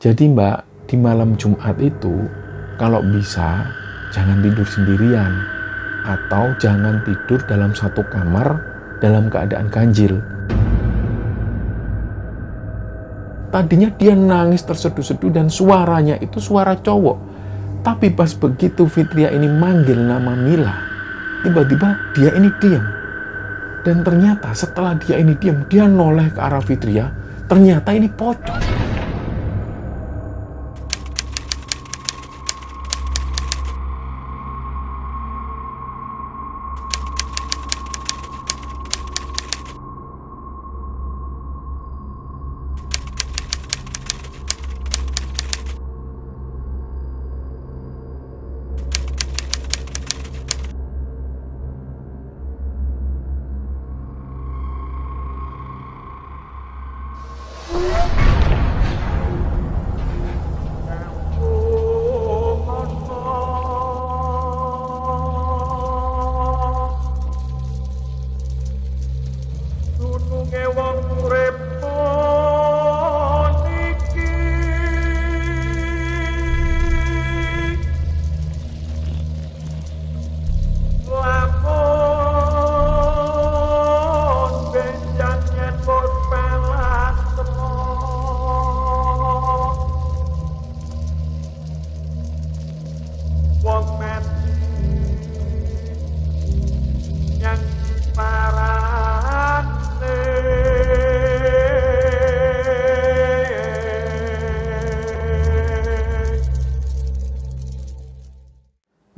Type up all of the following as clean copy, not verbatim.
Jadi Mbak, di malam Jumat itu kalau bisa jangan tidur sendirian atau jangan tidur dalam satu kamar dalam keadaan ganjil. Tadinya dia nangis terseduh-seduh dan suaranya itu suara cowok. Tapi pas begitu Fitria ini manggil nama Mila, tiba-tiba dia ini diam. Dan ternyata setelah dia ini diam, dia noleh ke arah Fitria, ternyata ini pocong.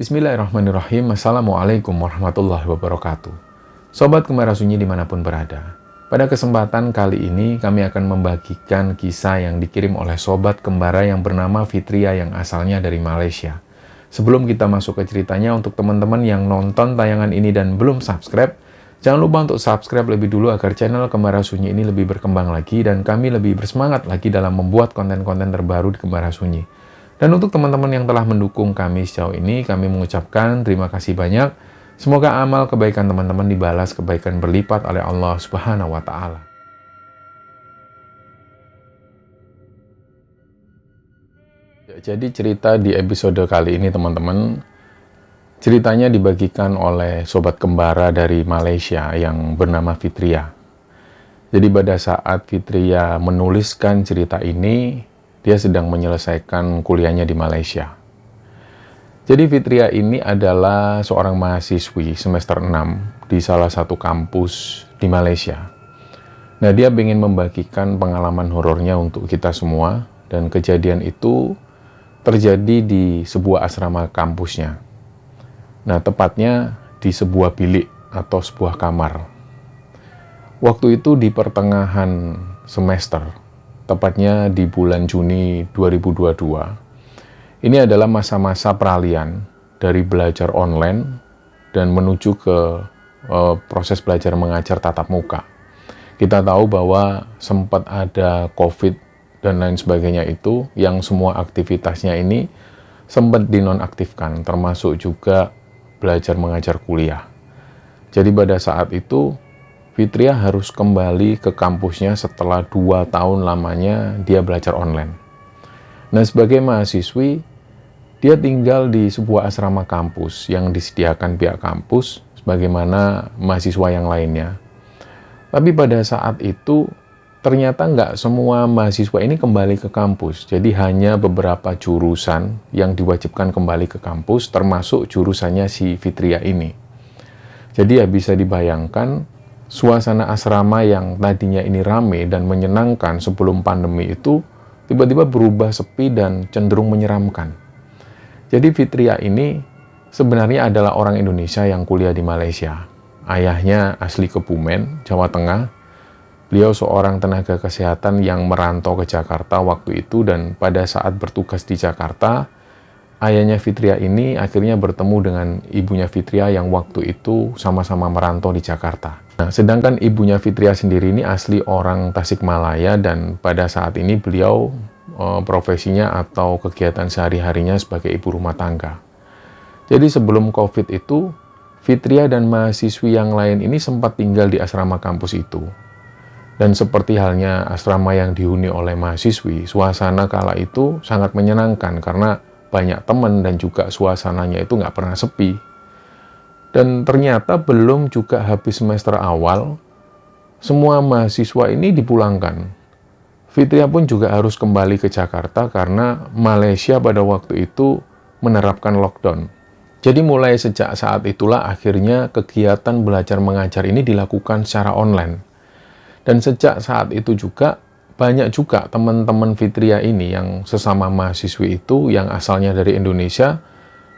Bismillahirrahmanirrahim. Assalamualaikum warahmatullahi wabarakatuh. Sobat Kembara Sunyi dimanapun berada. Pada kesempatan kali ini kami akan membagikan kisah yang dikirim oleh Sobat Kembara yang bernama Fitria yang asalnya dari Malaysia. Sebelum kita masuk ke ceritanya, untuk teman-teman yang nonton tayangan ini dan belum subscribe, jangan lupa untuk subscribe lebih dulu agar channel Kembara Sunyi ini lebih berkembang lagi dan kami lebih bersemangat lagi dalam membuat konten-konten terbaru di Kembara Sunyi. Dan untuk teman-teman yang telah mendukung kami sejauh ini, kami mengucapkan terima kasih banyak. Semoga amal kebaikan teman-teman dibalas kebaikan berlipat oleh Allah Subhanahu wa Ta'ala. Jadi cerita di episode kali ini teman-teman, ceritanya dibagikan oleh Sobat Kembara dari Malaysia yang bernama Fitria. Jadi pada saat Fitria menuliskan cerita ini, dia sedang menyelesaikan kuliahnya di Malaysia. Jadi Fitria ini adalah seorang mahasiswi semester 6 di salah satu kampus di Malaysia. Nah, dia ingin membagikan pengalaman horornya untuk kita semua, dan kejadian itu terjadi di sebuah asrama kampusnya. Nah, tepatnya di sebuah bilik atau sebuah kamar. Waktu itu di pertengahan semester, tepatnya di bulan Juni 2022. Ini adalah masa-masa peralihan dari belajar online dan menuju ke proses belajar mengajar tatap muka. Kita tahu bahwa sempat ada COVID dan lain sebagainya itu, yang semua aktivitasnya ini sempat dinonaktifkan, termasuk juga belajar mengajar kuliah. Jadi pada saat itu, Fitria harus kembali ke kampusnya setelah 2 tahun lamanya dia belajar online. Nah, sebagai mahasiswi, dia tinggal di sebuah asrama kampus yang disediakan pihak kampus, sebagaimana mahasiswa yang lainnya. Tapi pada saat itu, ternyata nggak semua mahasiswa ini kembali ke kampus. Jadi hanya beberapa jurusan yang diwajibkan kembali ke kampus, termasuk jurusannya si Fitria ini. Jadi ya bisa dibayangkan, suasana asrama yang tadinya ini rame dan menyenangkan sebelum pandemi itu tiba-tiba berubah sepi dan cenderung menyeramkan. Jadi Fitria ini sebenarnya adalah orang Indonesia yang kuliah di Malaysia. Ayahnya asli Kebumen, Jawa Tengah. Beliau seorang tenaga kesehatan yang merantau ke Jakarta waktu itu, dan pada saat bertugas di Jakarta, ayahnya Fitria ini akhirnya bertemu dengan ibunya Fitria yang waktu itu sama-sama merantau di Jakarta. Nah, sedangkan ibunya Fitria sendiri ini asli orang Tasikmalaya, dan pada saat ini beliau profesinya atau kegiatan sehari-harinya sebagai ibu rumah tangga. Jadi sebelum COVID itu, Fitria dan mahasiswi yang lain ini sempat tinggal di asrama kampus itu. Dan seperti halnya asrama yang dihuni oleh mahasiswi, suasana kala itu sangat menyenangkan karena banyak teman dan juga suasananya itu nggak pernah sepi. Dan ternyata belum juga habis semester awal, semua mahasiswa ini dipulangkan. Fitria pun juga harus kembali ke Jakarta karena Malaysia pada waktu itu menerapkan lockdown. Jadi mulai sejak saat itulah akhirnya kegiatan belajar mengajar ini dilakukan secara online. Dan sejak saat itu juga banyak juga teman-teman Fitria ini yang sesama mahasiswi itu yang asalnya dari Indonesia,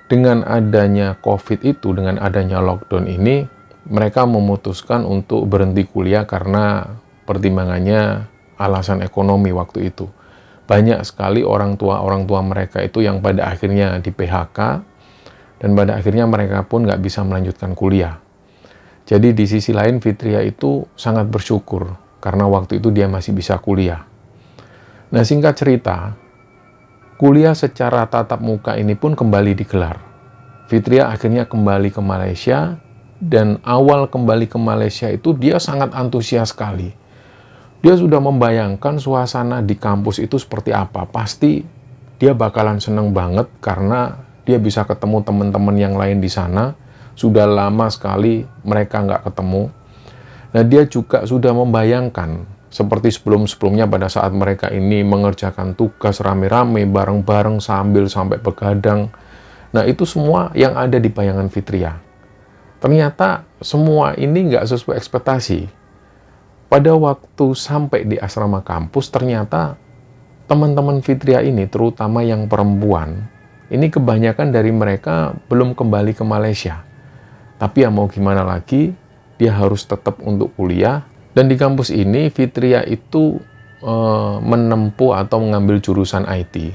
dengan adanya COVID itu, dengan adanya lockdown ini, mereka memutuskan untuk berhenti kuliah karena pertimbangannya alasan ekonomi waktu itu. Banyak sekali orang tua mereka itu yang pada akhirnya di PHK, dan pada akhirnya mereka pun nggak bisa melanjutkan kuliah. Jadi di sisi lain Fitria itu sangat bersyukur karena waktu itu dia masih bisa kuliah. Nah, singkat cerita, kuliah secara tatap muka ini pun kembali digelar. Fitria akhirnya kembali ke Malaysia, dan awal kembali ke Malaysia itu dia sangat antusias sekali. Dia sudah membayangkan suasana di kampus itu seperti apa. Pasti dia bakalan seneng banget karena dia bisa ketemu teman-teman yang lain di sana. Sudah lama sekali mereka nggak ketemu. Nah, dia juga sudah membayangkan seperti sebelum-sebelumnya pada saat mereka ini mengerjakan tugas rame-rame, bareng-bareng sambil sampai begadang. Nah, itu semua yang ada di bayangan Fitria. Ternyata semua ini nggak sesuai ekspektasi. Pada waktu sampai di asrama kampus, ternyata teman-teman Fitria ini, terutama yang perempuan, ini kebanyakan dari mereka belum kembali ke Malaysia. Tapi ya mau gimana lagi, dia harus tetap untuk kuliah. Dan di kampus ini, Fitria itu menempuh atau mengambil jurusan IT.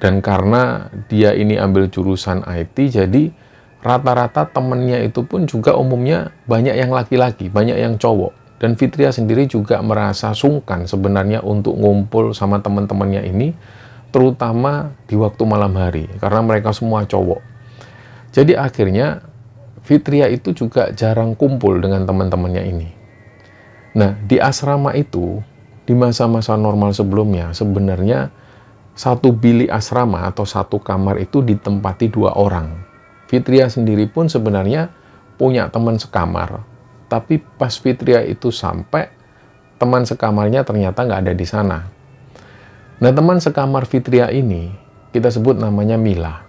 Dan karena dia ini ambil jurusan IT, jadi rata-rata temennya itu pun juga umumnya banyak yang laki-laki, banyak yang cowok. Dan Fitria sendiri juga merasa sungkan sebenarnya untuk ngumpul sama teman-temannya ini, terutama di waktu malam hari, karena mereka semua cowok. Jadi akhirnya Fitria itu juga jarang kumpul dengan teman-temannya ini. Nah, di asrama itu, di masa-masa normal sebelumnya, sebenarnya satu bilik asrama atau satu kamar itu ditempati 2 orang. Fitria sendiri pun sebenarnya punya teman sekamar. Tapi pas Fitria itu sampai, teman sekamarnya ternyata nggak ada di sana. Nah, teman sekamar Fitria ini, kita sebut namanya Mila.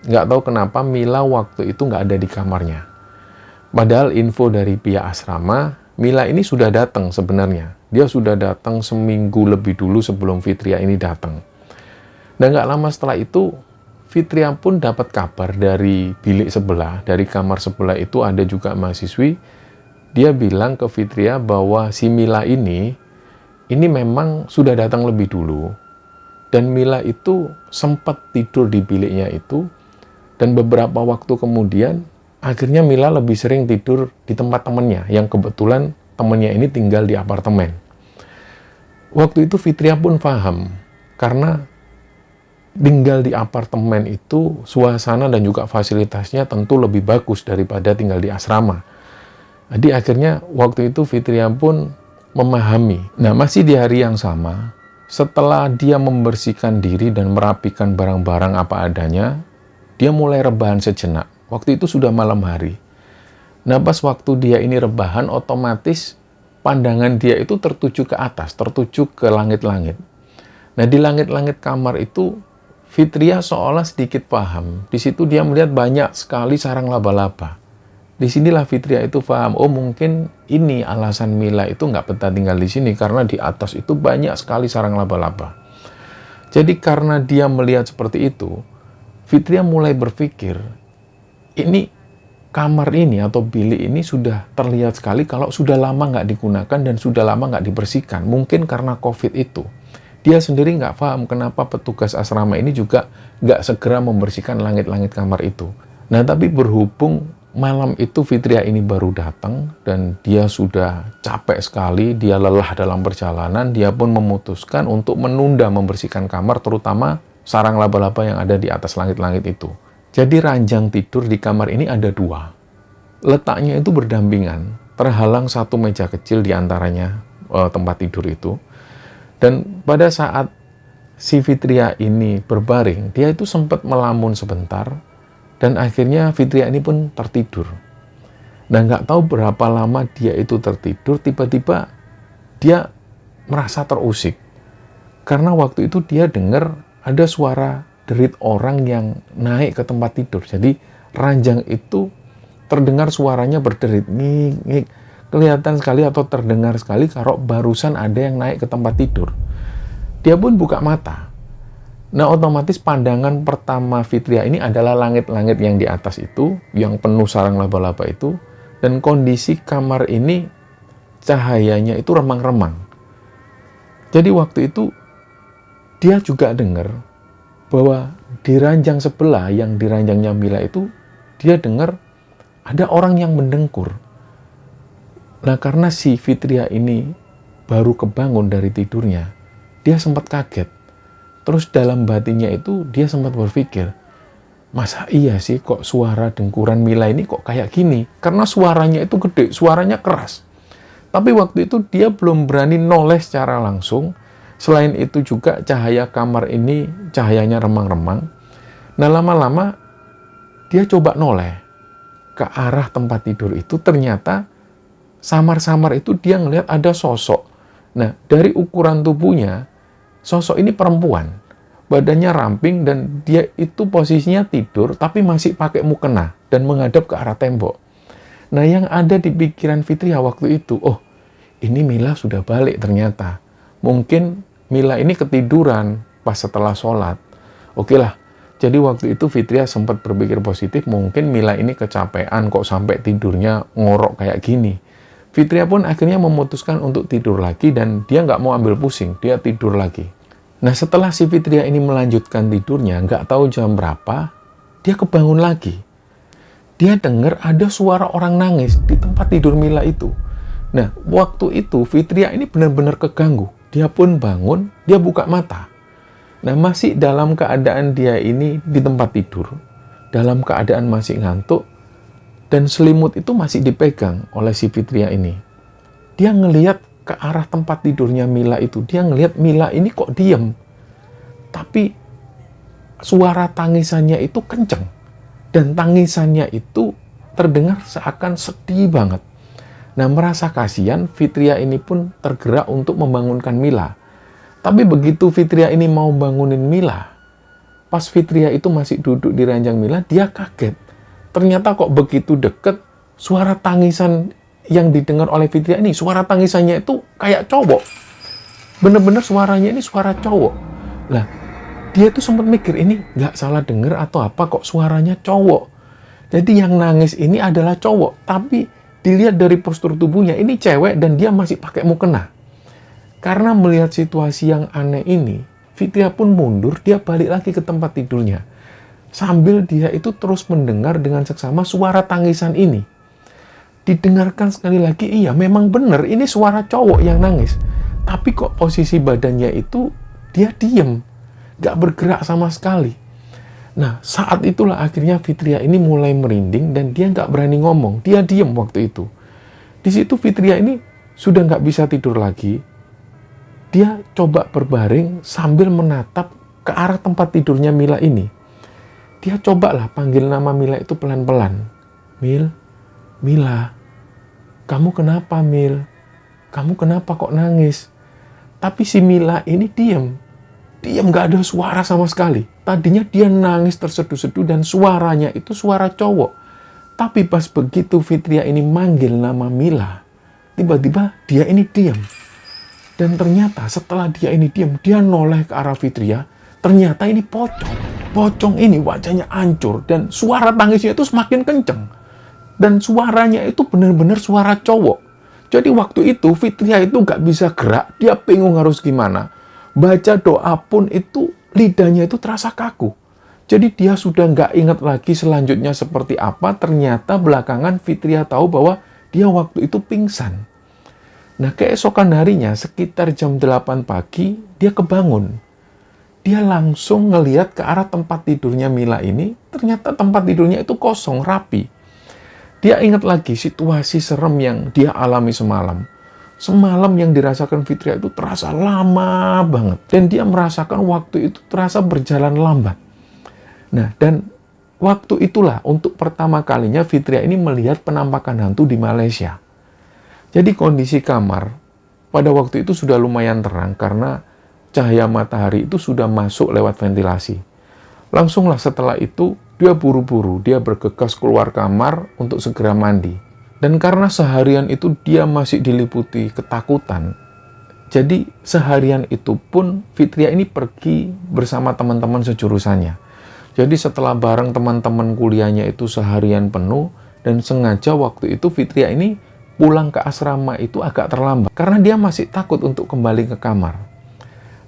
Nggak tahu kenapa Mila waktu itu nggak ada di kamarnya. Padahal info dari pihak asrama, Mila ini sudah datang sebenarnya. Dia sudah datang seminggu lebih dulu sebelum Fitria ini datang. Dan nggak lama setelah itu, Fitria pun dapat kabar dari bilik sebelah, dari kamar sebelah itu ada juga mahasiswi. Dia bilang ke Fitria bahwa si Mila ini memang sudah datang lebih dulu. Dan Mila itu sempat tidur di biliknya itu, dan beberapa waktu kemudian, akhirnya Mila lebih sering tidur di tempat temannya, yang kebetulan temannya ini tinggal di apartemen. Waktu itu Fitria pun paham, karena tinggal di apartemen itu, suasana dan juga fasilitasnya tentu lebih bagus daripada tinggal di asrama. Jadi akhirnya waktu itu Fitria pun memahami. Nah, masih di hari yang sama, setelah dia membersihkan diri dan merapikan barang-barang apa adanya, dia mulai rebahan sejenak. Waktu itu sudah malam hari. Nah, pas waktu dia ini rebahan, otomatis pandangan dia itu tertuju ke atas, tertuju ke langit-langit. Nah, di langit-langit kamar itu, Fitria seolah sedikit paham. Di situ dia melihat banyak sekali sarang laba-laba. Disinilah Fitria itu paham, oh mungkin ini alasan Mila itu nggak betah tinggal di sini, karena di atas itu banyak sekali sarang laba-laba. Jadi karena dia melihat seperti itu, Fitria mulai berpikir, ini kamar ini atau bilik ini sudah terlihat sekali kalau sudah lama nggak digunakan dan sudah lama nggak dibersihkan. Mungkin karena COVID itu. Dia sendiri nggak paham kenapa petugas asrama ini juga nggak segera membersihkan langit-langit kamar itu. Nah, tapi berhubung malam itu Fitria ini baru datang dan dia sudah capek sekali, dia lelah dalam perjalanan, dia pun memutuskan untuk menunda membersihkan kamar, terutama sarang laba-laba yang ada di atas langit-langit itu. Jadi ranjang tidur di kamar ini ada 2. Letaknya itu berdampingan, terhalang satu meja kecil di antaranya. tempat tidur itu. Dan pada saat si Fitria ini berbaring, dia itu sempat melamun sebentar, dan akhirnya Fitria ini pun tertidur. Dan nggak tahu berapa lama dia itu tertidur, tiba-tiba dia merasa terusik. Karena waktu itu dia dengar ada suara derit orang yang naik ke tempat tidur. Jadi ranjang itu terdengar suaranya berderit, ngik, kelihatan sekali atau terdengar sekali kalau barusan ada yang naik ke tempat tidur. Dia pun buka mata. Nah, otomatis pandangan pertama Fitria ini adalah langit-langit yang di atas itu, yang penuh sarang laba-laba itu, dan kondisi kamar ini cahayanya itu remang-remang. Jadi waktu itu dia juga dengar bahwa di ranjang sebelah, yang di ranjangnya Mila itu, dia dengar ada orang yang mendengkur. Nah, karena si Fitria ini baru kebangun dari tidurnya, dia sempat kaget. Terus dalam batinnya itu dia sempat berpikir, masa iya sih kok suara dengkuran Mila ini kok kayak gini? Karena suaranya itu gede, suaranya keras. Tapi waktu itu dia belum berani noleh secara langsung. Selain itu juga cahaya kamar ini cahayanya remang-remang. Nah, lama-lama dia coba noleh ke arah tempat tidur itu, ternyata samar-samar itu dia ngelihat ada sosok. Nah, dari ukuran tubuhnya, sosok ini perempuan. Badannya ramping dan dia itu posisinya tidur tapi masih pakai mukena dan menghadap ke arah tembok. Nah, yang ada di pikiran Fitria waktu itu, oh, ini Mila sudah balik ternyata. Mungkin Mila ini ketiduran pas setelah sholat. Oke lah, jadi waktu itu Fitria sempat berpikir positif, mungkin Mila ini kecapean kok sampai tidurnya ngorok kayak gini. Fitria pun akhirnya memutuskan untuk tidur lagi dan dia nggak mau ambil pusing, dia tidur lagi. Nah, setelah si Fitria ini melanjutkan tidurnya, nggak tahu jam berapa, dia kebangun lagi. Dia dengar ada suara orang nangis di tempat tidur Mila itu. Nah, waktu itu Fitria ini benar-benar keganggu. Dia pun bangun, dia buka mata. Nah, masih dalam keadaan dia ini di tempat tidur, dalam keadaan masih ngantuk, dan selimut itu masih dipegang oleh si Fitria ini. Dia ngelihat ke arah tempat tidurnya Mila itu. Dia ngelihat Mila ini kok diem. Tapi suara tangisannya itu kenceng. Dan tangisannya itu terdengar seakan sedih banget. Nah, merasa kasihan, Fitria ini pun tergerak untuk membangunkan Mila. Tapi begitu Fitria ini mau bangunin Mila, pas Fitria itu masih duduk di ranjang Mila, dia kaget. Ternyata kok begitu deket, suara tangisan yang didengar oleh Fitria ini, suara tangisannya itu kayak cowok. Bener-bener suaranya ini suara cowok. Lah, dia tuh sempat mikir, ini nggak salah denger atau apa kok suaranya cowok. Jadi yang nangis ini adalah cowok, tapi dilihat dari postur tubuhnya, ini cewek dan dia masih pakai mukena. Karena melihat situasi yang aneh ini, Fitria pun mundur, dia balik lagi ke tempat tidurnya. Sambil dia itu terus mendengar dengan seksama suara tangisan ini. Didengarkan sekali lagi, iya memang benar ini suara cowok yang nangis. Tapi kok posisi badannya itu dia diem, gak bergerak sama sekali. Nah, saat itulah akhirnya Fitria ini mulai merinding dan dia nggak berani ngomong. Dia diem waktu itu. Di situ Fitria ini sudah nggak bisa tidur lagi. Dia coba berbaring sambil menatap ke arah tempat tidurnya Mila ini. Dia cobalah panggil nama Mila itu pelan-pelan. Mil, Mila, kamu kenapa Mil? Kamu kenapa kok nangis? Tapi si Mila ini diem. Diem, nggak ada suara sama sekali. Tadinya dia nangis terseduh-seduh dan suaranya itu suara cowok. Tapi pas begitu Fitria ini manggil nama Mila, tiba-tiba dia ini diam. Dan ternyata setelah dia ini diam, dia noleh ke arah Fitria. Ternyata ini pocong. Pocong ini wajahnya hancur dan suara tangisnya itu semakin kenceng. Dan suaranya itu benar-benar suara cowok. Jadi waktu itu Fitria itu nggak bisa gerak, dia bingung harus gimana. Baca doa pun itu lidahnya itu terasa kaku. Jadi dia sudah nggak ingat lagi selanjutnya seperti apa. Ternyata belakangan Fitria tahu bahwa dia waktu itu pingsan. Nah, keesokan harinya sekitar jam 8 pagi dia kebangun. Dia langsung ngelihat ke arah tempat tidurnya Mila ini. Ternyata tempat tidurnya itu kosong, rapi. Dia ingat lagi situasi serem yang dia alami semalam. Semalam yang dirasakan Fitria itu terasa lama banget. Dan dia merasakan waktu itu terasa berjalan lambat. Nah, dan waktu itulah untuk pertama kalinya Fitria ini melihat penampakan hantu di Malaysia. Jadi kondisi kamar pada waktu itu sudah lumayan terang karena cahaya matahari itu sudah masuk lewat ventilasi. Langsunglah setelah itu dia buru-buru, dia bergegas keluar kamar untuk segera mandi. Dan karena seharian itu dia masih diliputi ketakutan, jadi seharian itu pun Fitria ini pergi bersama teman-teman sejurusannya. Jadi setelah bareng teman-teman kuliahnya itu seharian penuh, dan sengaja waktu itu Fitria ini pulang ke asrama itu agak terlambat, karena dia masih takut untuk kembali ke kamar.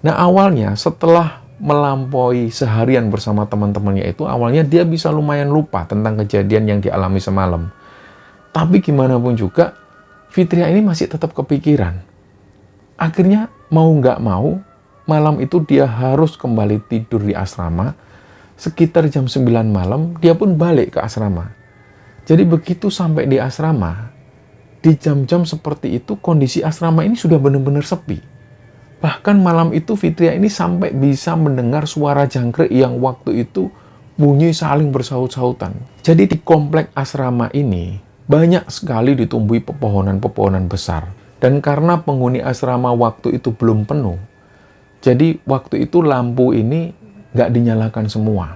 Nah awalnya setelah melampaui seharian bersama teman-temannya itu, awalnya dia bisa lumayan lupa tentang kejadian yang dialami semalam. Tapi gimana pun juga, Fitria ini masih tetap kepikiran. Akhirnya mau nggak mau, malam itu dia harus kembali tidur di asrama. Sekitar jam 9 malam, dia pun balik ke asrama. Jadi begitu sampai di asrama, di jam-jam seperti itu, kondisi asrama ini sudah benar-benar sepi. Bahkan malam itu Fitria ini sampai bisa mendengar suara jangkrik yang waktu itu bunyi saling bersaut-sautan. Jadi di komplek asrama ini, banyak sekali ditumbuhi pepohonan-pepohonan besar. Dan karena penghuni asrama waktu itu belum penuh, jadi waktu itu lampu ini nggak dinyalakan semua.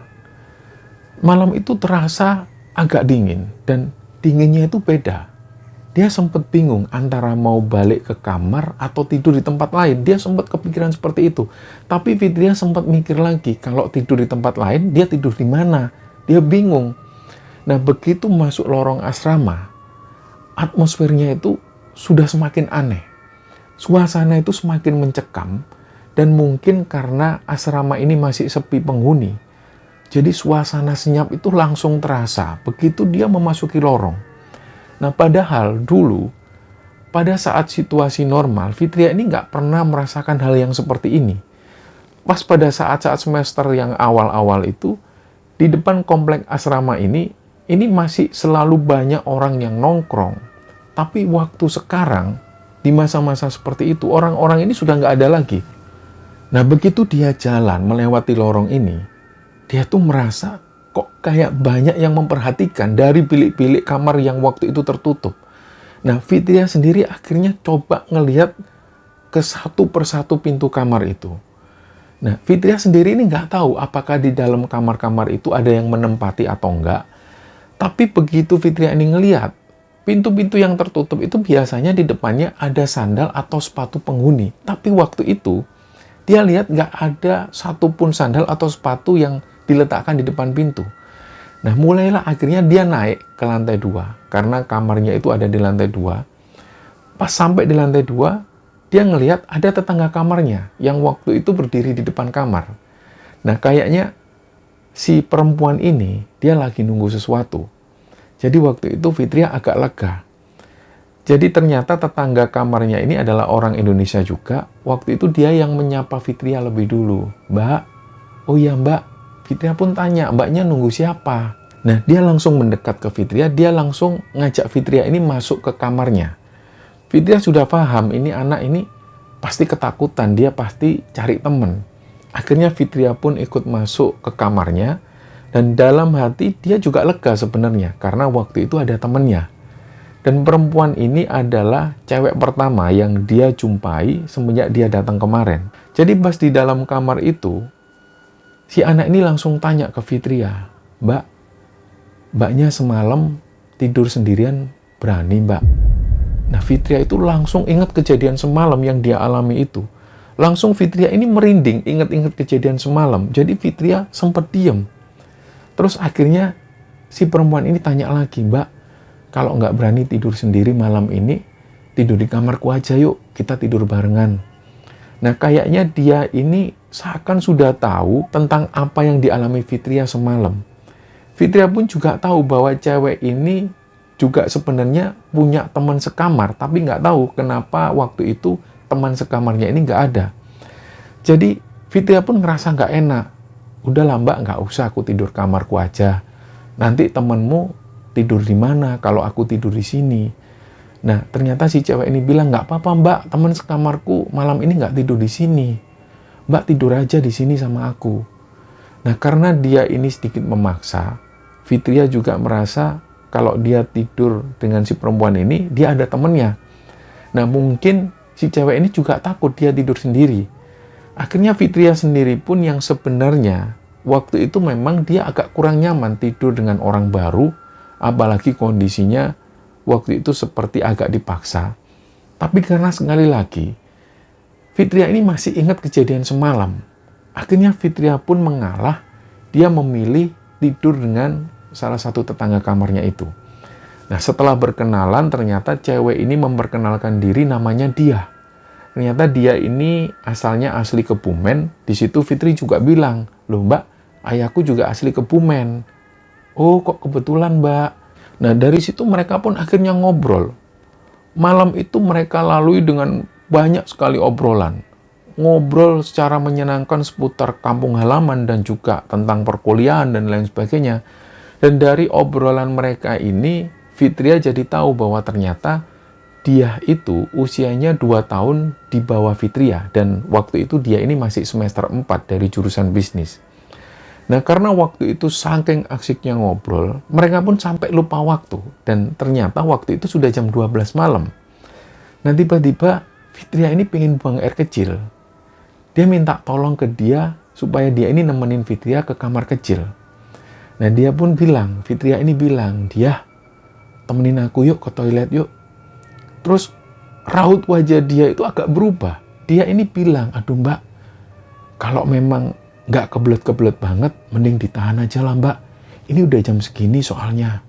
Malam itu terasa agak dingin, dan dinginnya itu beda. Dia sempat bingung antara mau balik ke kamar atau tidur di tempat lain. Dia sempat kepikiran seperti itu. Tapi Fitria sempat mikir lagi, kalau tidur di tempat lain, dia tidur di mana? Dia bingung. Nah, begitu masuk lorong asrama, atmosfernya itu sudah semakin aneh. Suasana itu semakin mencekam, dan mungkin karena asrama ini masih sepi penghuni, jadi suasana senyap itu langsung terasa begitu dia memasuki lorong. Nah, padahal dulu, pada saat situasi normal, Fitria ini nggak pernah merasakan hal yang seperti ini. Pas pada saat-saat semester yang awal-awal itu, di depan komplek asrama ini masih selalu banyak orang yang nongkrong. Tapi waktu sekarang, di masa-masa seperti itu, orang-orang ini sudah nggak ada lagi. Nah, begitu dia jalan melewati lorong ini, dia tuh merasa kok kayak banyak yang memperhatikan dari bilik-bilik kamar yang waktu itu tertutup. Nah, Fitria sendiri akhirnya coba ngelihat ke satu persatu pintu kamar itu. Nah, Fitria sendiri ini nggak tahu apakah di dalam kamar-kamar itu ada yang menempati atau enggak. Tapi begitu Fitria ini ngelihat, pintu-pintu yang tertutup itu biasanya di depannya ada sandal atau sepatu penghuni. Tapi waktu itu, dia lihat nggak ada satupun sandal atau sepatu yang diletakkan di depan pintu. Nah, mulailah akhirnya dia naik ke lantai 2. Karena kamarnya itu ada di lantai 2. Pas sampai di lantai 2, dia ngelihat ada tetangga kamarnya yang waktu itu berdiri di depan kamar. Nah, kayaknya si perempuan ini, dia lagi nunggu sesuatu. Jadi waktu itu Fitria agak lega. Jadi ternyata tetangga kamarnya ini adalah orang Indonesia juga. Waktu itu dia yang menyapa Fitria lebih dulu. Mbak, oh iya mbak. Fitria pun tanya, mbaknya nunggu siapa? Nah, dia langsung mendekat ke Fitria, dia langsung ngajak Fitria ini masuk ke kamarnya. Fitria sudah paham, ini anak ini pasti ketakutan, dia pasti cari teman. Akhirnya Fitria pun ikut masuk ke kamarnya, dan dalam hati dia juga lega sebenarnya, karena waktu itu ada temannya. Dan perempuan ini adalah cewek pertama yang dia jumpai semenjak dia datang kemarin. Jadi pas di dalam kamar itu, si anak ini langsung tanya ke Fitria, mbaknya semalam tidur sendirian berani mbak? Nah, Fitria itu langsung ingat kejadian semalam yang dia alami itu. Langsung Fitria ini merinding, ingat-ingat kejadian semalam. Jadi Fitria sempat diem. Terus akhirnya si perempuan ini tanya lagi, mbak, kalau nggak berani tidur sendiri malam ini, tidur di kamarku aja yuk, kita tidur barengan. Nah, kayaknya dia ini seakan sudah tahu tentang apa yang dialami Fitria semalam. Fitria pun juga tahu bahwa cewek ini juga sebenarnya punya teman sekamar, tapi nggak tahu kenapa waktu itu teman sekamarnya ini nggak ada. Jadi Fitria pun ngerasa nggak enak. Udahlah mbak, nggak usah, aku tidur kamarku aja. Nanti temenmu tidur di mana kalau aku tidur di sini? Nah, ternyata si cewek ini bilang, nggak apa-apa mbak, teman sekamarku malam ini nggak tidur di sini. Mbak tidur aja di sini sama aku. Nah, karena dia ini sedikit memaksa, Fitria juga merasa kalau dia tidur dengan si perempuan ini, dia ada temennya. Nah, mungkin si cewek ini juga takut dia tidur sendiri. Akhirnya Fitria sendiri pun yang sebenarnya waktu itu memang dia agak kurang nyaman tidur dengan orang baru, apalagi kondisinya waktu itu seperti agak dipaksa. Tapi karena sekali lagi, Fitria ini masih ingat kejadian semalam. Akhirnya Fitria pun mengalah, dia memilih tidur dengan salah satu tetangga kamarnya itu. Nah, setelah berkenalan, ternyata cewek ini memperkenalkan diri namanya Dia. Ternyata Dia ini asalnya asli Kebumen. Di situ Fitri juga bilang, loh mbak, ayahku juga asli Kebumen. Oh, kok kebetulan mbak. Nah, dari situ mereka pun akhirnya ngobrol. Malam itu mereka lalui dengan banyak sekali obrolan. Ngobrol secara menyenangkan seputar kampung halaman dan juga tentang perkuliahan dan lain sebagainya. Dan dari obrolan mereka ini, Fitria jadi tahu bahwa ternyata Dia itu usianya 2 tahun di bawah Fitria. Dan waktu itu dia ini masih semester 4 dari jurusan bisnis. Nah, karena waktu itu saking asiknya ngobrol, mereka pun sampai lupa waktu. Dan ternyata waktu itu sudah jam 12 malam. Nah, tiba-tiba Fitria ini pengen buang air kecil. Dia minta tolong ke Dia supaya dia ini nemenin Fitria ke kamar kecil. Nah, dia pun bilang, Fitria ini bilang, Dia, temenin aku yuk ke toilet yuk. Terus raut wajah Dia itu agak berubah. Dia ini bilang, aduh mbak, kalau memang nggak kebelet-kebelet banget, mending ditahan aja lah mbak. Ini udah jam segini soalnya.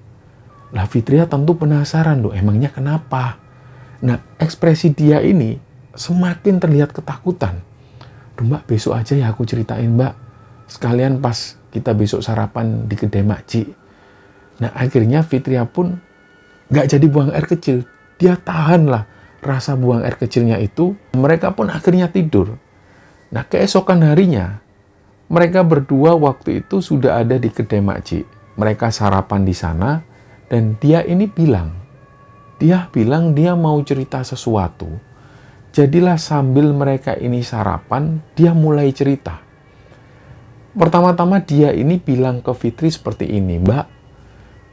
Lah Fitria tentu penasaran loh, emangnya kenapa? Nah, ekspresi Dia ini semakin terlihat ketakutan. Duh mbak, besok aja ya aku ceritain mbak. Sekalian pas kita besok sarapan di kedai makcik. Nah, akhirnya Fitria pun nggak jadi buang air kecil. Dia tahanlah rasa buang air kecilnya itu. Mereka pun akhirnya tidur. Nah, keesokan harinya, mereka berdua waktu itu sudah ada di kedai makcik. Mereka sarapan di sana, dan Dia ini bilang, dia mau cerita sesuatu. Jadilah sambil mereka ini sarapan, dia mulai cerita. Pertama-tama Dia ini bilang ke Fitri seperti ini, mbak,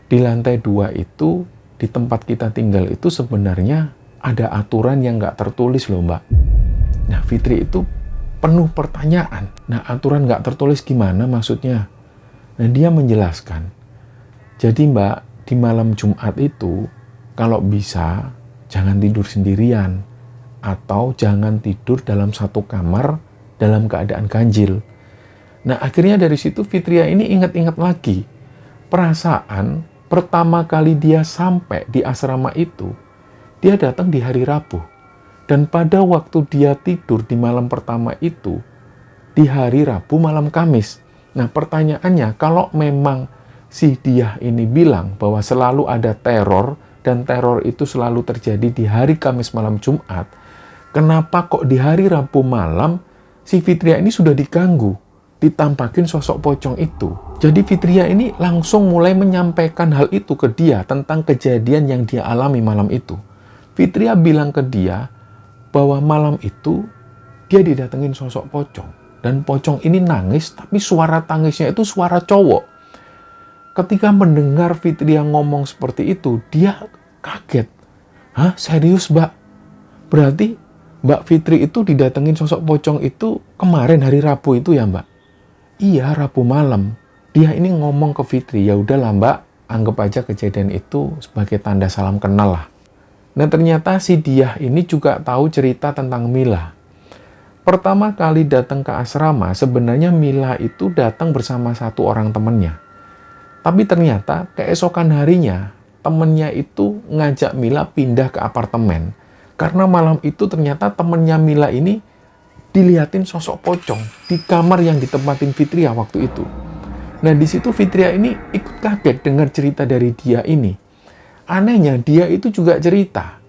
di lantai 2 itu, di tempat kita tinggal itu sebenarnya ada aturan yang nggak tertulis loh mbak. Nah, Fitri itu penuh pertanyaan. Nah, aturan nggak tertulis gimana maksudnya? Nah, dia menjelaskan. Jadi mbak, di malam Jumat itu, kalau bisa, jangan tidur sendirian. Atau jangan tidur dalam satu kamar dalam keadaan ganjil. Nah, akhirnya dari situ Fitria ini ingat-ingat lagi. Perasaan pertama kali dia sampai di asrama itu, dia datang di hari Rabu. Dan pada waktu dia tidur di malam pertama itu, di hari Rabu malam Kamis. Nah, pertanyaannya, kalau memang si Dia ini bilang bahwa selalu ada teror, dan teror itu selalu terjadi di hari Kamis malam Jumat, kenapa kok di hari Rabu malam, si Fitria ini sudah diganggu, ditampakin sosok pocong itu? Jadi Fitria ini langsung mulai menyampaikan hal itu ke Dia tentang kejadian yang dia alami malam itu. Fitria bilang ke Dia bahwa malam itu dia didatengin sosok pocong. Dan pocong ini nangis, tapi suara tangisnya itu suara cowok. Ketika mendengar Fitria ngomong seperti itu, dia kaget. Hah? Serius mbak? Berarti Mbak Fitri itu didatengin sosok pocong itu kemarin hari Rabu itu ya mbak? Iya, Rabu malam. Dia ini ngomong ke Fitri, ya udahlah mbak, anggap aja kejadian itu sebagai tanda salam kenal lah. Nah, ternyata si Dia ini juga tahu cerita tentang Mila. Pertama kali datang ke asrama, sebenarnya Mila itu datang bersama satu orang temannya. Tapi ternyata keesokan harinya, temannya itu ngajak Mila pindah ke apartemen. Karena malam itu ternyata temannya Mila ini dilihatin sosok pocong di kamar yang ditempatin Fitria waktu itu. Nah, di situ Fitria ini ikut kaget dengar cerita dari Dia ini. Anehnya, Dia itu juga cerita,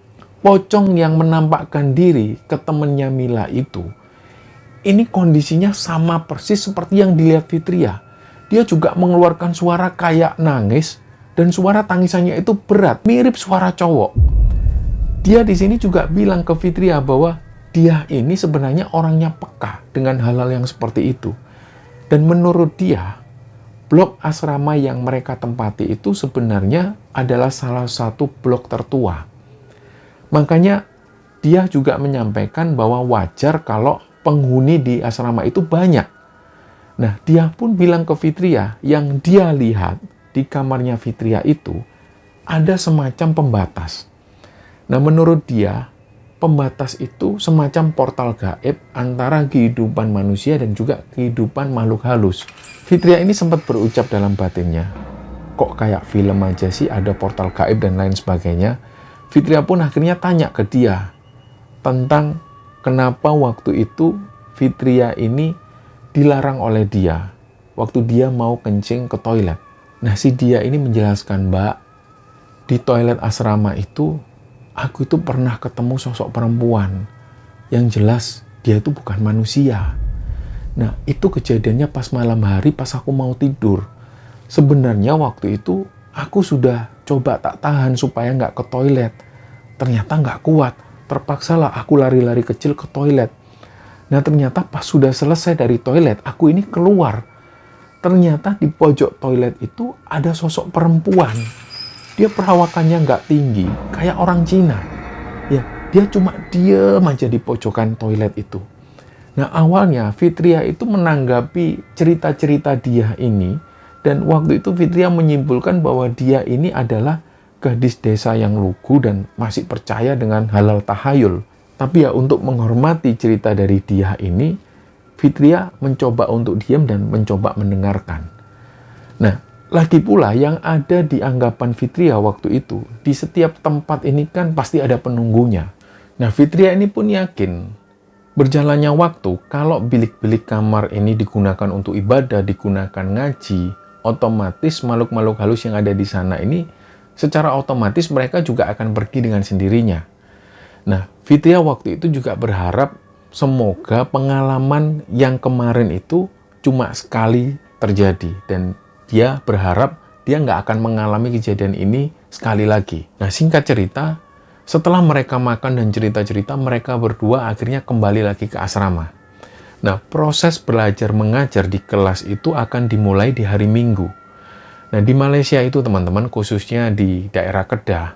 pocong yang menampakkan diri ke temannya Mila itu, ini kondisinya sama persis seperti yang dilihat Fitria. Dia juga mengeluarkan suara kayak nangis, dan suara tangisannya itu berat, mirip suara cowok. dia di sini juga bilang ke Fitria bahwa dia ini sebenarnya orangnya peka dengan hal-hal yang seperti itu. Dan menurut dia, blok asrama yang mereka tempati itu sebenarnya adalah salah satu blok tertua. Makanya dia juga menyampaikan bahwa wajar kalau penghuni di asrama itu banyak. Nah, dia pun bilang ke Fitria, yang dia lihat di kamarnya Fitria itu ada semacam pembatas. Nah, menurut dia, pembatas itu semacam portal gaib antara kehidupan manusia dan juga kehidupan makhluk halus. Fitria ini sempat berucap dalam batinnya, kok kayak film aja sih ada portal gaib dan lain sebagainya. Fitria pun akhirnya tanya ke dia tentang kenapa waktu itu Fitria ini dilarang oleh dia waktu dia mau kencing ke toilet. Nah, si dia ini menjelaskan, Mbak, di toilet asrama itu aku itu pernah ketemu sosok perempuan yang jelas dia itu bukan manusia. Nah, itu kejadiannya pas malam hari pas aku mau tidur. Sebenarnya waktu itu aku sudah coba tak tahan supaya nggak ke toilet. Ternyata nggak kuat. Terpaksalah aku lari-lari kecil ke toilet. Nah, ternyata pas sudah selesai dari toilet, aku ini keluar. Ternyata di pojok toilet itu ada sosok perempuan. Dia perawakannya nggak tinggi, kayak orang Cina. Ya, dia cuma diem aja di pojokan toilet itu. Nah, awalnya Fitria itu menanggapi cerita-cerita dia ini, dan waktu itu Fitria menyimpulkan bahwa dia ini adalah gadis desa yang lugu dan masih percaya dengan hal-hal tahayul. Tapi ya, untuk menghormati cerita dari dia ini, Fitria mencoba untuk diam dan mencoba mendengarkan. Nah, lagi pula yang ada di anggapan Fitria waktu itu, di setiap tempat ini kan pasti ada penunggunya. Nah, Fitria ini pun yakin, berjalannya waktu, kalau bilik-bilik kamar ini digunakan untuk ibadah, digunakan ngaji, otomatis makhluk-makhluk halus yang ada di sana ini, secara otomatis mereka juga akan pergi dengan sendirinya. Nah, Fitria waktu itu juga berharap semoga pengalaman yang kemarin itu cuma sekali terjadi. Dan dia berharap dia nggak akan mengalami kejadian ini sekali lagi. Nah, singkat cerita, setelah mereka makan dan cerita-cerita, mereka berdua akhirnya kembali lagi ke asrama. Nah, proses belajar mengajar di kelas itu akan dimulai di hari Minggu. Nah, di Malaysia itu teman-teman, khususnya di daerah Kedah,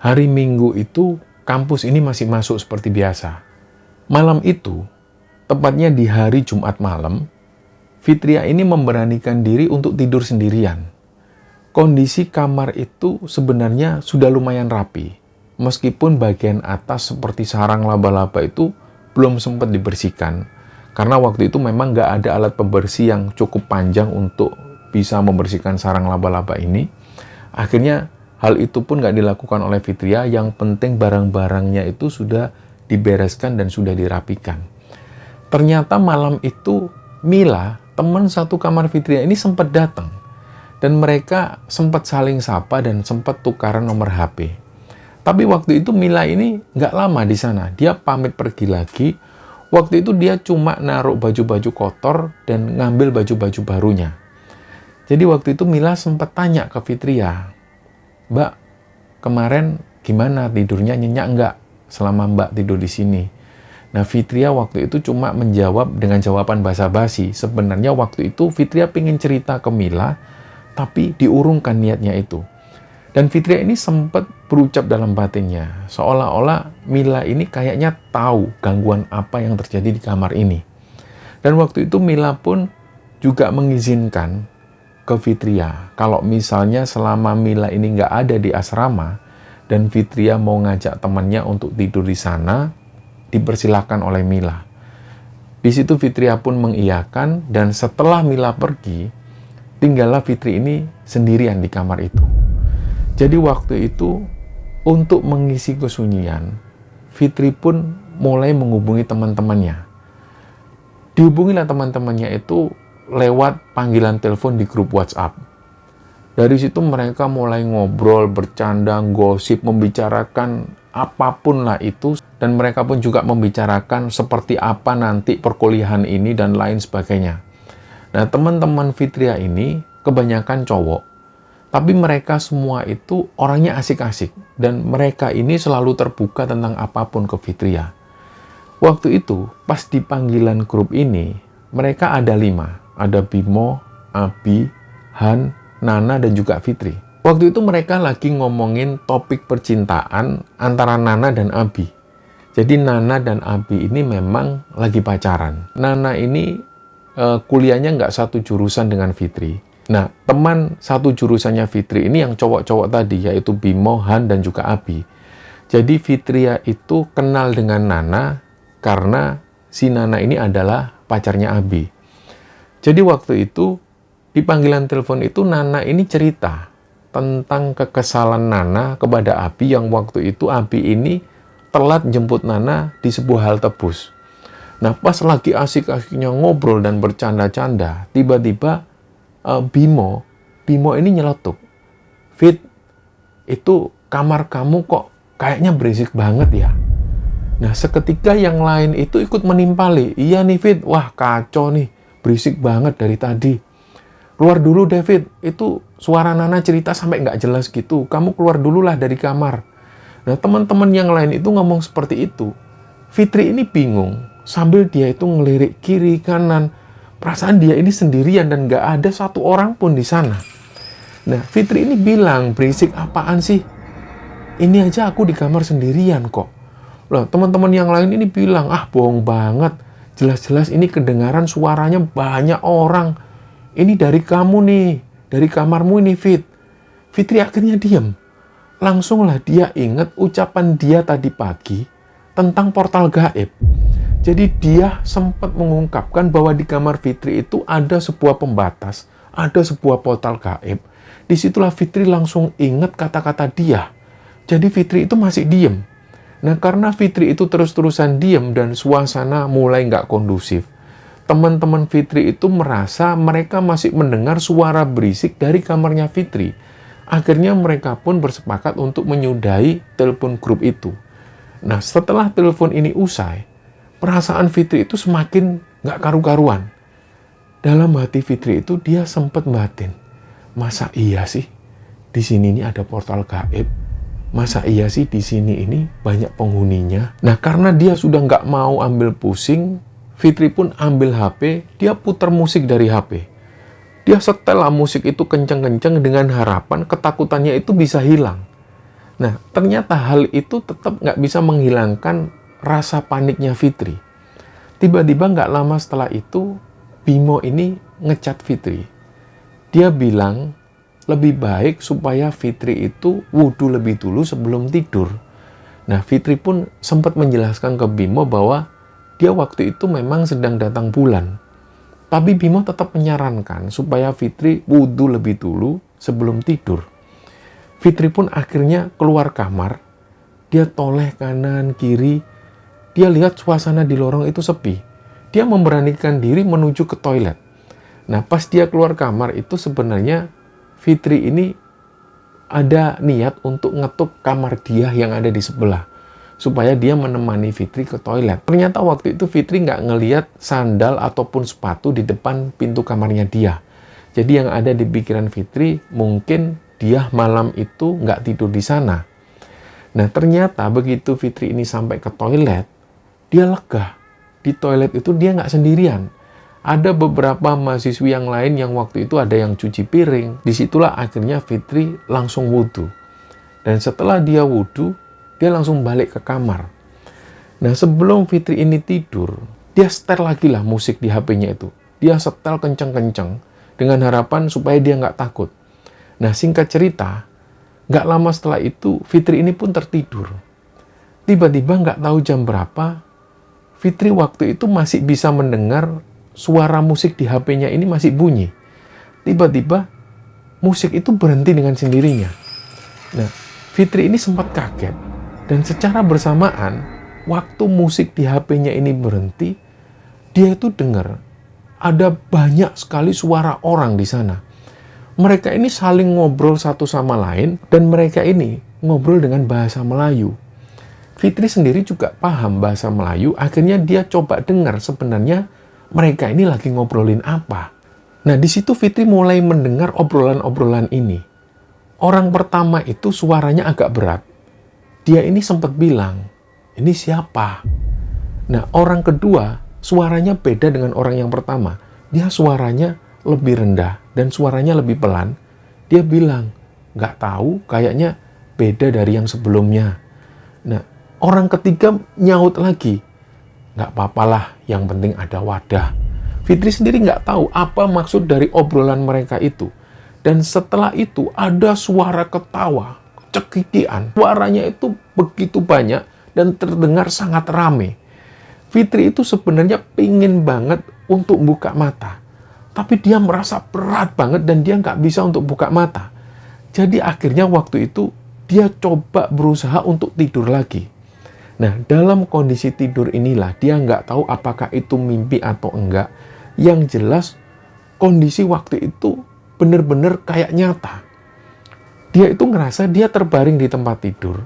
hari Minggu itu kampus ini masih masuk seperti biasa. Malam itu, tepatnya di hari Jumat malam, Fitria ini memberanikan diri untuk tidur sendirian. Kondisi kamar itu sebenarnya sudah lumayan rapi, meskipun bagian atas seperti sarang laba-laba itu belum sempat dibersihkan, karena waktu itu memang nggak ada alat pembersih yang cukup panjang untuk bisa membersihkan sarang laba-laba ini. Akhirnya hal itu pun nggak dilakukan oleh Fitria, yang penting barang-barangnya itu sudah dibereskan dan sudah dirapikan. Ternyata malam itu Mila, teman satu kamar Fitria ini sempat datang. Dan mereka sempat saling sapa dan sempat tukaran nomor HP. Tapi waktu itu Mila ini nggak lama di sana, dia pamit pergi lagi. Waktu itu dia cuma naruh baju-baju kotor dan ngambil baju-baju barunya. Jadi waktu itu Mila sempat tanya ke Fitria, Mbak, kemarin gimana tidurnya, nyenyak nggak selama Mbak tidur di sini? Nah, Fitria waktu itu cuma menjawab dengan jawaban basa-basi. Sebenarnya waktu itu Fitria pengen cerita ke Mila, tapi diurungkan niatnya itu. Dan Fitria ini sempat berucap dalam batinnya, seolah-olah Mila ini kayaknya tahu gangguan apa yang terjadi di kamar ini. Dan waktu itu Mila pun juga mengizinkan ke Fitria, kalau misalnya selama Mila ini nggak ada di asrama dan Fitria mau ngajak temannya untuk tidur di sana, dipersilahkan oleh Mila. Di situ Fitria pun mengiyakan, dan setelah Mila pergi, tinggallah Fitri ini sendirian di kamar itu. Jadi waktu itu untuk mengisi kesunyian, Fitri pun mulai menghubungi teman-temannya. Dihubungilah teman-temannya itu lewat panggilan telepon di grup WhatsApp. Dari situ mereka mulai ngobrol, bercanda, gosip, membicarakan apapun lah itu. Dan mereka pun juga membicarakan seperti apa nanti perkuliahan ini dan lain sebagainya. Nah, teman-teman Fitria ini kebanyakan cowok. Tapi mereka semua itu orangnya asik-asik. dan mereka ini selalu terbuka tentang apapun ke Fitria. Waktu itu, pas di panggilan grup ini, mereka ada 5. Ada Bimo, Abi, Han, Nana, dan juga Fitri. Waktu itu mereka lagi ngomongin topik percintaan antara Nana dan Abi. Jadi Nana dan Abi ini memang lagi pacaran. Nana ini kuliahnya nggak satu jurusan dengan Fitri. Nah, teman satu jurusannya Fitri ini yang cowok-cowok tadi, yaitu Bimo, Han, dan juga Abi. Jadi Fitria itu kenal dengan Nana karena si Nana ini adalah pacarnya Abi. Jadi waktu itu, di panggilan telepon itu Nana ini cerita tentang kekesalan Nana kepada Abi yang waktu itu Abi ini telat jemput Nana di sebuah halte bus. Nah, pas lagi asik-asiknya ngobrol dan bercanda-canda, tiba-tiba Bimo ini nyeletuk. Fit, itu kamar kamu kok kayaknya berisik banget ya. Nah, seketika yang lain itu ikut menimpali. Iya nih Fit, wah kacau nih, berisik banget dari tadi. Keluar dulu David, itu suara Nana cerita sampai nggak jelas gitu. Kamu keluar dulu lah dari kamar. Nah, teman-teman yang lain itu ngomong seperti itu. Fitri ini bingung, sambil dia itu ngelirik kiri, kanan. Perasaan dia ini sendirian dan nggak ada satu orang pun di sana. Nah, Fitri ini bilang, berisik apaan sih? Ini aja aku di kamar sendirian kok. Loh, teman-teman yang lain ini bilang, ah bohong banget. Jelas-jelas ini kedengaran suaranya banyak orang. Ini dari kamu nih, dari kamarmu ini Fit. Fitri akhirnya diam. Langsunglah dia ingat ucapan dia tadi pagi tentang portal gaib. Jadi dia sempat mengungkapkan bahwa di kamar Fitri itu ada sebuah pembatas, ada sebuah portal gaib. Disitulah Fitri langsung ingat kata-kata dia. Jadi Fitri itu masih diam. Nah, karena Fitri itu terus-terusan diam dan suasana mulai nggak kondusif, teman-teman Fitri itu merasa mereka masih mendengar suara berisik dari kamarnya Fitri. Akhirnya mereka pun bersepakat untuk menyudahi telepon grup itu. Nah, setelah telepon ini usai, perasaan Fitri itu semakin nggak karu-karuan. Dalam hati Fitri itu dia sempat batin. Masa iya sih di sini ini ada portal gaib? Masa iya sih di sini ini banyak penghuninya? Nah, karena dia sudah nggak mau ambil pusing, Fitri pun ambil HP, dia putar musik dari HP. Dia setel musik itu kenceng-kenceng dengan harapan ketakutannya itu bisa hilang. Nah, ternyata hal itu tetap nggak bisa menghilangkan rasa paniknya Fitri. Tiba-tiba nggak lama setelah itu, Bimo ini ngechat Fitri. Dia bilang, lebih baik supaya Fitri itu wudhu lebih dulu sebelum tidur. Nah, Fitri pun sempat menjelaskan ke Bimo bahwa dia waktu itu memang sedang datang bulan. Tapi Bimo tetap menyarankan supaya Fitri wudhu lebih dulu sebelum tidur. Fitri pun akhirnya keluar kamar. Dia toleh kanan, kiri. Dia lihat suasana di lorong itu sepi. Dia memberanikan diri menuju ke toilet. Nah, pas dia keluar kamar itu sebenarnya Fitri ini ada niat untuk ngetuk kamar dia yang ada di sebelah, supaya dia menemani Fitri ke toilet. Ternyata waktu itu Fitri nggak ngelihat sandal ataupun sepatu di depan pintu kamarnya dia. Jadi yang ada di pikiran Fitri, mungkin dia malam itu nggak tidur di sana. Nah, ternyata begitu Fitri ini sampai ke toilet, dia lega. Di toilet itu dia nggak sendirian. Ada beberapa mahasiswi yang lain yang waktu itu ada yang cuci piring. Disitulah akhirnya Fitri langsung wudhu. Dan setelah dia wudhu, dia langsung balik ke kamar. Nah, sebelum Fitri ini tidur, dia setel lagi lah musik di HP-nya itu. Dia setel kenceng-kenceng dengan harapan supaya dia nggak takut. Nah, singkat cerita, nggak lama setelah itu, Fitri ini pun tertidur. Tiba-tiba nggak tahu jam berapa, Fitri waktu itu masih bisa mendengar suara musik di HP-nya ini masih bunyi. Tiba-tiba, musik itu berhenti dengan sendirinya. Nah, Fitri ini sempat kaget. Dan secara bersamaan, waktu musik di HP-nya ini berhenti, dia itu dengar ada banyak sekali suara orang di sana. Mereka ini saling ngobrol satu sama lain, dan mereka ini ngobrol dengan bahasa Melayu. Fitri sendiri juga paham bahasa Melayu, akhirnya dia coba dengar sebenarnya mereka ini lagi ngobrolin apa. Nah, di situ Fitri mulai mendengar obrolan-obrolan ini. Orang pertama itu suaranya agak berat. dia ini sempat bilang, ini siapa? Nah, orang kedua suaranya beda dengan orang yang pertama. Dia suaranya lebih rendah dan suaranya lebih pelan. Dia bilang, nggak tahu, kayaknya beda dari yang sebelumnya. Nah, orang ketiga nyaut lagi, nggak apa-apalah, yang penting ada wadah. Fitri sendiri nggak tahu apa maksud dari obrolan mereka itu. Dan setelah itu ada suara ketawa, cekikian. Suaranya itu begitu banyak dan terdengar sangat rame. Fitri itu sebenarnya pingin banget untuk buka mata. Tapi dia merasa berat banget dan dia nggak bisa untuk buka mata. Jadi akhirnya waktu itu dia coba berusaha untuk tidur lagi. Nah, dalam kondisi tidur inilah dia nggak tahu apakah itu mimpi atau enggak. Yang jelas kondisi waktu itu benar-benar kayak nyata. Dia itu ngerasa dia terbaring di tempat tidur.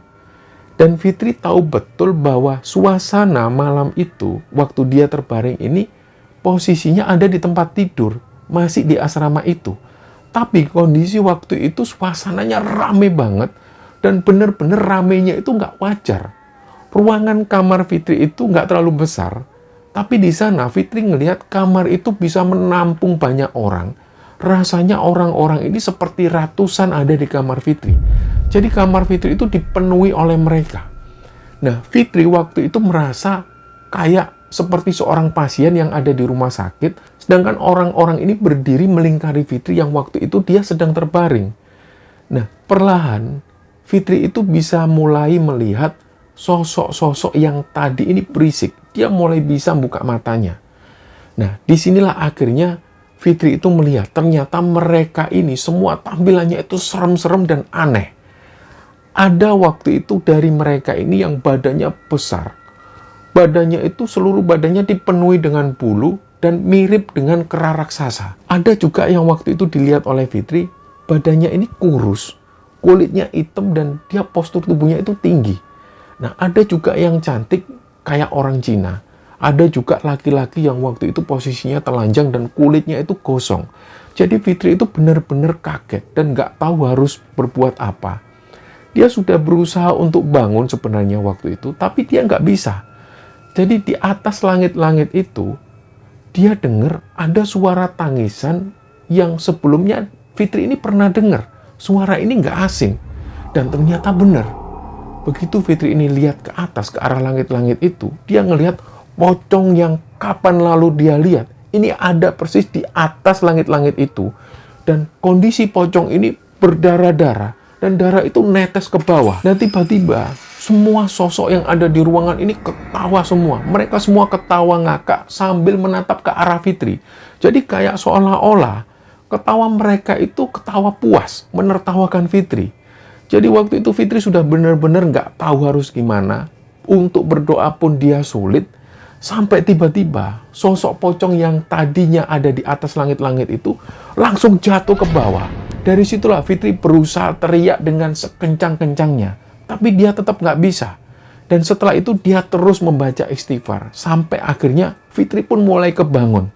Dan Fitri tahu betul bahwa suasana malam itu, waktu dia terbaring ini, posisinya ada di tempat tidur, masih di asrama itu. Tapi kondisi waktu itu suasananya rame banget, dan benar-benar ramenya itu nggak wajar. Ruangan kamar Fitri itu nggak terlalu besar, tapi di sana Fitri ngelihat kamar itu bisa menampung banyak orang. Rasanya orang-orang ini seperti ratusan ada di kamar Fitri. Jadi kamar Fitri itu dipenuhi oleh mereka. Nah, Fitri waktu itu merasa kayak seperti seorang pasien yang ada di rumah sakit, sedangkan orang-orang ini berdiri melingkari Fitri yang waktu itu dia sedang terbaring. Nah, perlahan Fitri itu bisa mulai melihat sosok-sosok yang tadi ini berisik. Dia mulai bisa buka matanya. Nah, disinilah akhirnya Fitri itu melihat ternyata mereka ini semua tampilannya itu serem-serem dan aneh. Ada waktu itu dari mereka ini yang badannya besar. Badannya itu seluruh badannya dipenuhi dengan bulu dan mirip dengan kera raksasa. Ada juga yang waktu itu dilihat oleh Fitri, badannya ini kurus, kulitnya hitam dan dia postur tubuhnya itu tinggi. Nah, ada juga yang cantik kayak orang Cina. Ada juga laki-laki yang waktu itu posisinya telanjang dan kulitnya itu gosong. Jadi Fitri itu benar-benar kaget dan nggak tahu harus berbuat apa. Dia sudah berusaha untuk bangun sebenarnya waktu itu, tapi dia nggak bisa. Jadi di atas langit-langit itu, dia dengar ada suara tangisan yang sebelumnya Fitri ini pernah dengar. Suara ini nggak asing. Dan ternyata benar. Begitu Fitri ini lihat ke atas, ke arah langit-langit itu, dia ngelihat pocong yang kapan lalu dia lihat. Ini ada persis di atas langit-langit itu. Dan kondisi pocong ini berdarah-darah. Dan darah itu netes ke bawah. Dan tiba-tiba semua sosok yang ada di ruangan ini ketawa semua. Mereka semua ketawa ngakak sambil menatap ke arah Fitri. Jadi kayak seolah-olah ketawa mereka itu ketawa puas, menertawakan Fitri. Jadi waktu itu Fitri sudah benar-benar nggak tahu harus gimana. Untuk berdoa pun dia sulit. Sampai tiba-tiba sosok pocong yang tadinya ada di atas langit-langit itu langsung jatuh ke bawah. Dari situlah Fitri berusaha teriak dengan sekencang-kencangnya. Tapi dia tetap nggak bisa. Dan setelah itu dia terus membaca istighfar. Sampai akhirnya Fitri pun mulai kebangun.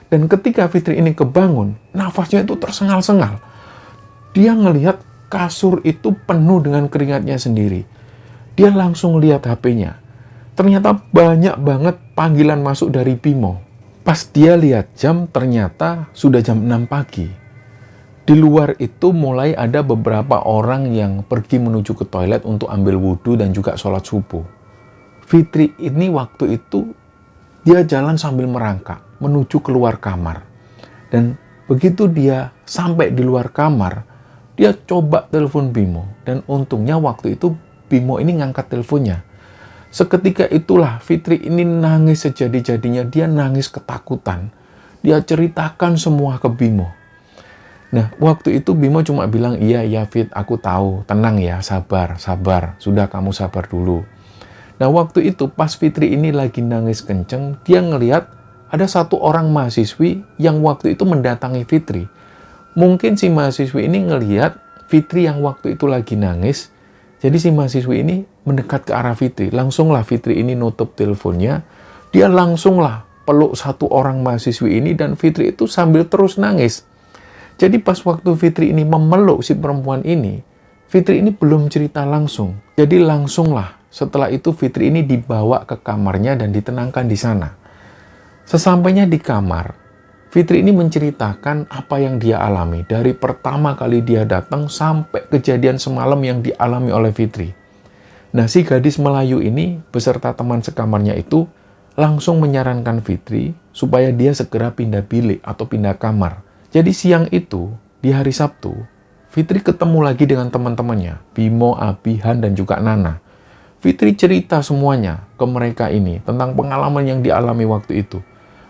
Dan ketika Fitri ini kebangun, nafasnya itu tersengal-sengal. Dia ngelihat kasur itu penuh dengan keringatnya sendiri. Dia langsung lihat HP-nya. Ternyata banyak banget panggilan masuk dari Bimo. Pas dia lihat jam, ternyata sudah jam 6 pagi. Di luar itu mulai ada beberapa orang yang pergi menuju ke toilet untuk ambil wudhu dan juga sholat subuh. Fitri ini waktu itu, dia jalan sambil merangkak, menuju keluar kamar. Dan begitu dia sampai di luar kamar, dia coba telepon Bimo. Dan untungnya waktu itu Bimo ini ngangkat teleponnya. Seketika itulah Fitri ini nangis sejadi-jadinya. Dia nangis ketakutan. Dia ceritakan semua ke Bimo. Nah, waktu itu Bimo cuma bilang, iya Fit, aku tahu. Tenang ya, sabar. Sudah kamu sabar dulu. Nah, waktu itu pas Fitri ini lagi nangis kenceng, dia ngelihat ada satu orang mahasiswi yang waktu itu mendatangi Fitri. Mungkin si mahasiswi ini ngelihat Fitri yang waktu itu lagi nangis. Jadi si mahasiswi ini mendekat ke arah Fitri. Langsunglah Fitri ini nutup teleponnya. Dia langsunglah peluk satu orang mahasiswi ini dan Fitri itu sambil terus nangis. Jadi pas waktu Fitri ini memeluk si perempuan ini, Fitri ini belum cerita langsung. Jadi langsunglah setelah itu Fitri ini dibawa ke kamarnya dan ditenangkan di sana. Sesampainya di kamar, Fitri ini menceritakan apa yang dia alami dari pertama kali dia datang sampai kejadian semalam yang dialami oleh Fitri. Nah, si gadis Melayu ini beserta teman sekamarnya itu langsung menyarankan Fitri supaya dia segera pindah bilik atau pindah kamar. Jadi siang itu, di hari Sabtu, Fitri ketemu lagi dengan teman-temannya, Bimo, Abi, Han, dan juga Nana. Fitri cerita semuanya ke mereka ini tentang pengalaman yang dialami waktu itu.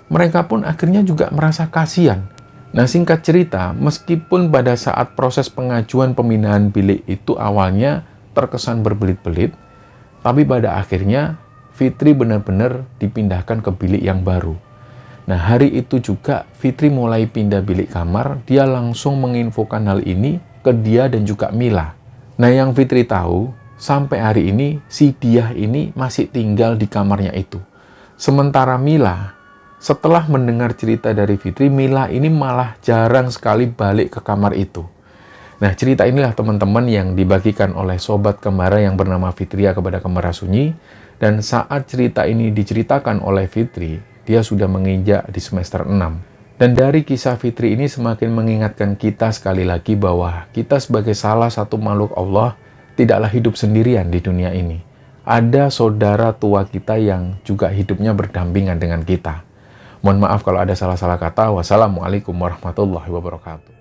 Mereka pun akhirnya juga merasa kasihan. Nah, singkat cerita, meskipun pada saat proses pengajuan pemindahan bilik itu awalnya terkesan berbelit-belit, tapi pada akhirnya Fitri benar-benar dipindahkan ke bilik yang baru. Nah, hari itu juga Fitri mulai pindah bilik kamar, dia langsung menginfokan hal ini ke dia dan juga Mila. Nah, yang Fitri tahu, sampai hari ini si Diah ini masih tinggal di kamarnya itu. Sementara Mila, setelah mendengar cerita dari Fitri, Mila ini malah jarang sekali balik ke kamar itu. Nah, cerita inilah teman-teman yang dibagikan oleh sobat kembara yang bernama Fitria kepada Kembara Sunyi. Dan saat cerita ini diceritakan oleh Fitri, dia sudah menginjak di semester 6. Dan dari kisah Fitri ini semakin mengingatkan kita sekali lagi bahwa kita sebagai salah satu makhluk Allah tidaklah hidup sendirian di dunia ini. Ada saudara tua kita yang juga hidupnya berdampingan dengan kita. Mohon maaf kalau ada salah-salah kata. Wassalamualaikum warahmatullahi wabarakatuh.